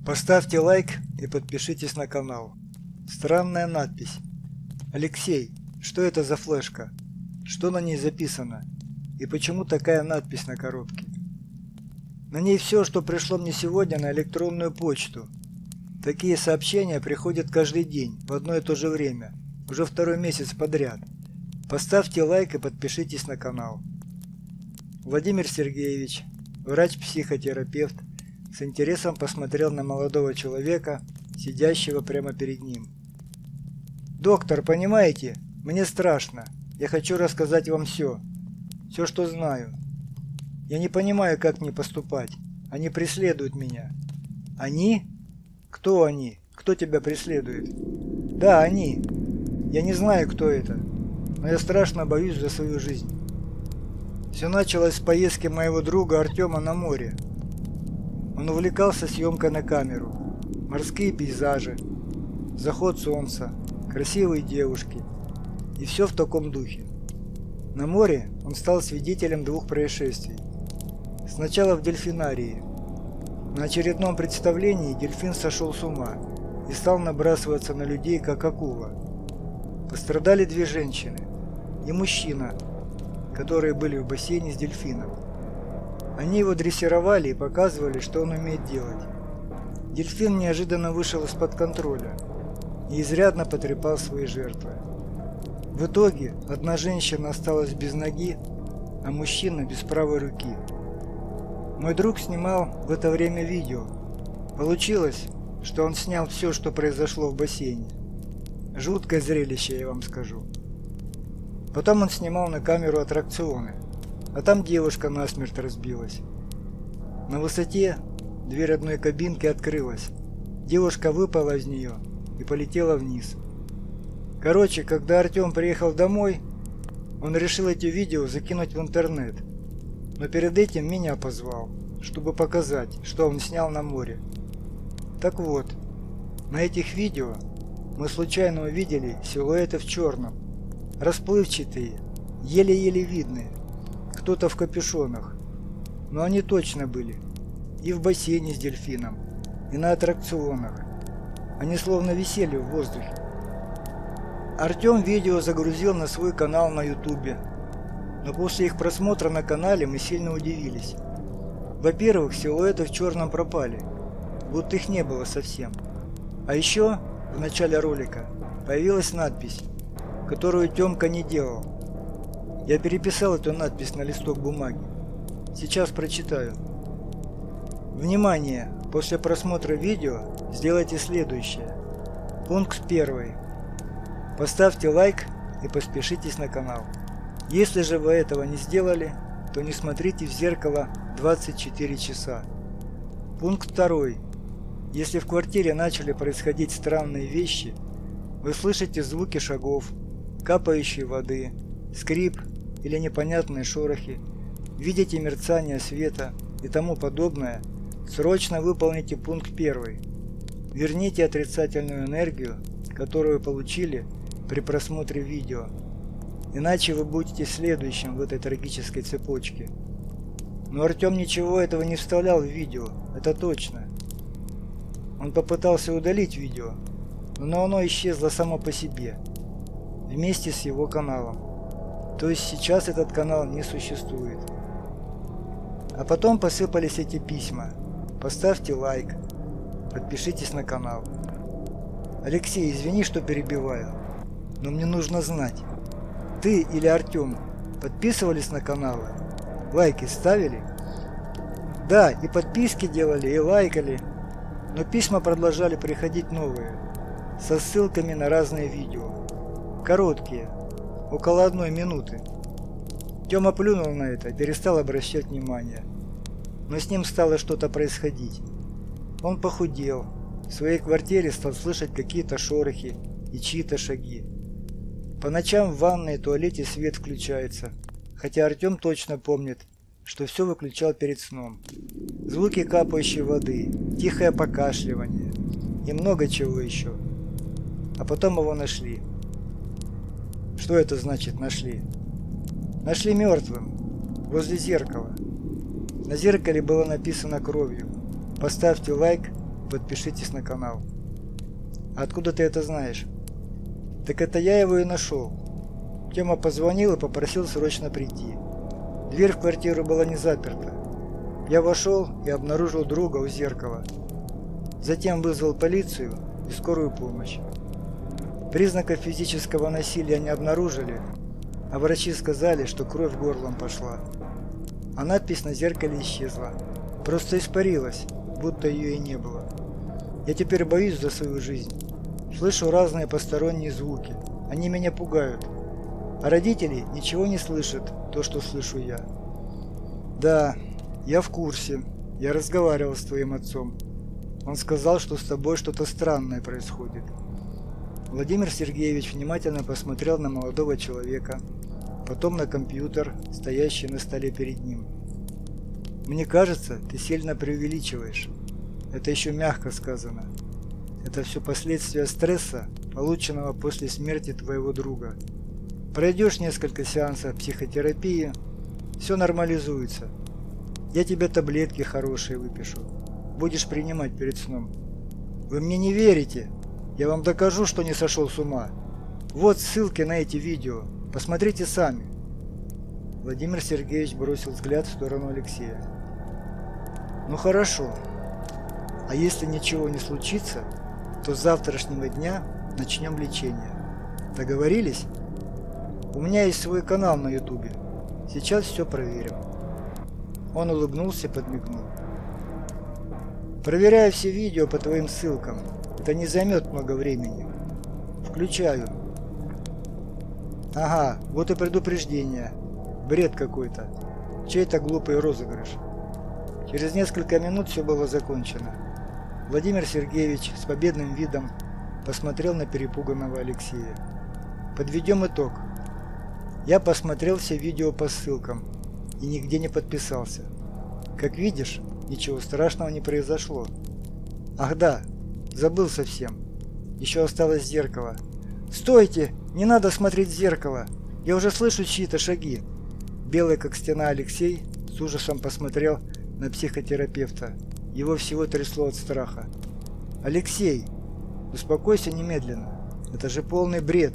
Поставьте лайк и подпишитесь на канал. Странная надпись. Алексей, что это за флешка? Что на ней записано? И почему такая надпись на коробке? На ней все, что пришло мне сегодня на электронную почту. Такие сообщения приходят каждый день, в одно и то же время, уже второй месяц подряд. Поставьте лайк и подпишитесь на канал. Владимир Сергеевич, врач-психотерапевт, с интересом посмотрел на молодого человека, сидящего прямо перед ним. «Доктор, понимаете, мне страшно. Я хочу рассказать вам все, что знаю. Я не понимаю, как мне поступать. Они преследуют меня». «Они? Кто они? Кто тебя преследует?» «Да, они. Я не знаю, кто это, но я страшно боюсь за свою жизнь». Все началось с поездки моего друга Артема на море. Он увлекался съемкой на камеру. Морские пейзажи, заход солнца, красивые девушки. И все в таком духе. На море он стал свидетелем двух происшествий. Сначала в дельфинарии. На очередном представлении дельфин сошел с ума и стал набрасываться на людей, как акула. Пострадали две женщины и мужчина, которые были в бассейне с дельфином. Они его дрессировали и показывали, что он умеет делать. Дельфин неожиданно вышел из-под контроля и изрядно потрепал свои жертвы. В итоге одна женщина осталась без ноги, а мужчина без правой руки. Мой друг снимал в это время видео. Получилось, что он снял все, что произошло в бассейне. Жуткое зрелище, я вам скажу. Потом он снимал на камеру аттракционы. А там девушка насмерть разбилась. На высоте дверь одной кабинки открылась. Девушка выпала из нее и полетела вниз. Короче, когда Артем приехал домой, он решил эти видео закинуть в интернет. Но перед этим меня позвал, чтобы показать, что он снял на море. Так вот, на этих видео мы случайно увидели силуэты в черном. Расплывчатые, еле-еле видные. Кто-то в капюшонах, но они точно были и в бассейне с дельфином, и на аттракционах. Они словно висели в воздухе. Артем видео загрузил на свой канал на ютубе, но после их просмотра на канале мы сильно удивились. Во-первых, силуэты в черном пропали, будто их не было совсем. А еще в начале ролика появилась надпись, которую Тёмка не делал. Я переписал эту надпись на листок бумаги. Сейчас прочитаю. Внимание! После просмотра видео сделайте следующее. Пункт 1. Поставьте лайк и подпишитесь на канал. Если же вы этого не сделали, то не смотрите в зеркало 24 часа. Пункт 2. Если в квартире начали происходить странные вещи, вы слышите звуки шагов, капающей воды, скрип или непонятные шорохи, видите мерцание света и тому подобное, срочно выполните пункт 1. Верните отрицательную энергию, которую получили при просмотре видео, иначе вы будете следующим в этой трагической цепочке. Но Артем ничего этого не вставлял в видео, это точно. Он попытался удалить видео, но оно исчезло само по себе, вместе с его каналом. То есть сейчас этот канал не существует. А потом посыпались эти письма. Поставьте лайк, подпишитесь на канал. Алексей, извини, что перебиваю, но мне нужно знать. Ты или Артем подписывались на каналы? Лайки ставили? Да, и подписки делали, и лайкали. Но письма продолжали приходить новые, со ссылками на разные видео. Короткие. Около 1 минуты. Тёма плюнул на это и перестал обращать внимание. Но с ним стало что-то происходить. Он похудел. В своей квартире стал слышать какие-то шорохи и чьи-то шаги. По ночам в ванной и туалете свет включается. Хотя Артем точно помнит, что все выключал перед сном. Звуки капающей воды, тихое покашливание и много чего еще. А потом его нашли. Что это значит нашли? Нашли мертвым, возле зеркала. На зеркале было написано кровью: поставьте лайк, подпишитесь на канал. А откуда ты это знаешь? Так это я его и нашел. Тёма позвонил и попросил срочно прийти. Дверь в квартиру была не заперта. Я вошел и обнаружил друга у зеркала. Затем вызвал полицию и скорую помощь. Признаков физического насилия не обнаружили, а врачи сказали, что кровь горлом пошла. А надпись на зеркале исчезла. Просто испарилась, будто ее и не было. Я теперь боюсь за свою жизнь. Слышу разные посторонние звуки. Они меня пугают. А родители ничего не слышат, то, что слышу я. Да, я в курсе. Я разговаривал с твоим отцом. Он сказал, что с тобой что-то странное происходит. Владимир Сергеевич внимательно посмотрел на молодого человека, потом на компьютер, стоящий на столе перед ним. Мне кажется, ты сильно преувеличиваешь. Это еще мягко сказано. Это все последствия стресса, полученного после смерти твоего друга. Пройдешь несколько сеансов психотерапии, все нормализуется. Я тебе таблетки хорошие выпишу. Будешь принимать перед сном. Вы мне не верите? Я вам докажу, что не сошел с ума. Вот ссылки на эти видео. Посмотрите сами. Владимир Сергеевич бросил взгляд в сторону Алексея. Ну хорошо. А если ничего не случится, то с завтрашнего дня начнем лечение. Договорились? У меня есть свой канал на ютубе. Сейчас все проверим. Он улыбнулся и подмигнул. Проверяю все видео по твоим ссылкам. Это не займет много времени. Включаю. Ага, вот и предупреждение. Бред какой-то. Чей-то глупый розыгрыш. Через несколько минут все было закончено. Владимир Сергеевич с победным видом посмотрел на перепуганного Алексея. Подведем итог. Я посмотрел все видео по ссылкам и нигде не подписался. Как видишь, ничего страшного не произошло. Ах да, забыл совсем. Еще осталось зеркало. Стойте! Не надо смотреть в зеркало! Я уже слышу чьи-то шаги. Белый как стена Алексей с ужасом посмотрел на психотерапевта. Его всего трясло от страха. Алексей, успокойся немедленно. Это же полный бред.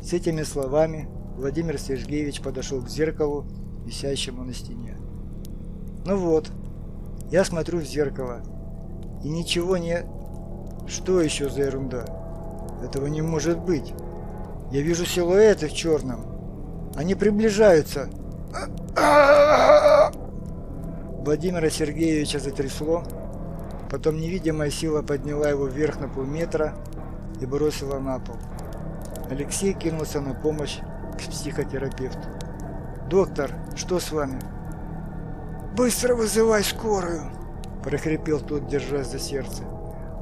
С этими словами Владимир Сергеевич подошел к зеркалу, висящему на стене. Ну вот, я смотрю в зеркало. И ничего не... Что еще за ерунда? Этого не может быть. Я вижу силуэты в черном. Они приближаются. Владимира Сергеевича затрясло. Потом невидимая сила подняла его вверх на полметра и бросила на пол. Алексей кинулся на помощь к психотерапевту. «Доктор, что с вами?» «Быстро вызывай скорую!» – прохрипел тот, держась за сердце.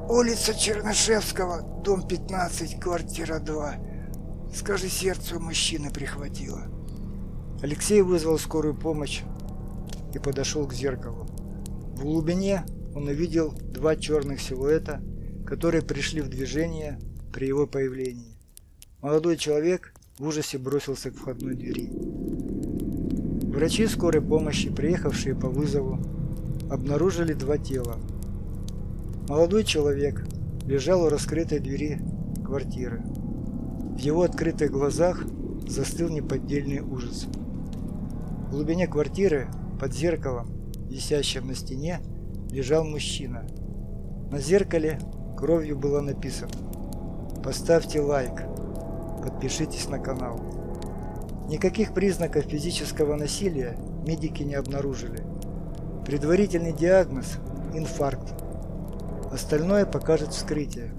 «Улица Чернышевского, дом 15, квартира 2. Скажи, сердце у мужчины прихватило». Алексей вызвал скорую помощь и подошел к зеркалу. В глубине он увидел два черных силуэта, которые пришли в движение при его появлении. Молодой человек в ужасе бросился к входной двери. Врачи скорой помощи, приехавшие по вызову, обнаружили два тела. Молодой человек лежал у раскрытой двери квартиры. В его открытых глазах застыл неподдельный ужас. В глубине квартиры, под зеркалом, висящим на стене, лежал мужчина. На зеркале кровью было написано: «Поставьте лайк, подпишитесь на канал». Никаких признаков физического насилия медики не обнаружили. Предварительный диагноз – инфаркт. Остальное покажет вскрытие.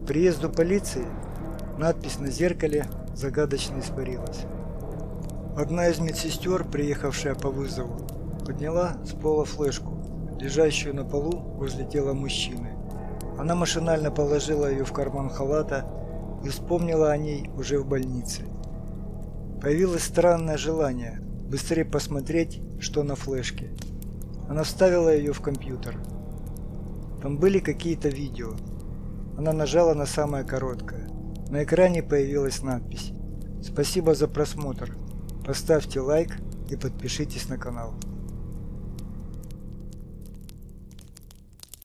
К приезду полиции надпись на зеркале загадочно испарилась. Одна из медсестер, приехавшая по вызову, подняла с пола флешку, лежащую на полу возле тела мужчины. Она машинально положила ее в карман халата и вспомнила о ней уже в больнице. Появилось странное желание быстрее посмотреть, что на флешке. Она вставила ее в компьютер. Там были какие-то видео. Она нажала на самое короткое. На экране появилась надпись: «Спасибо за просмотр. Поставьте лайк и подпишитесь на канал».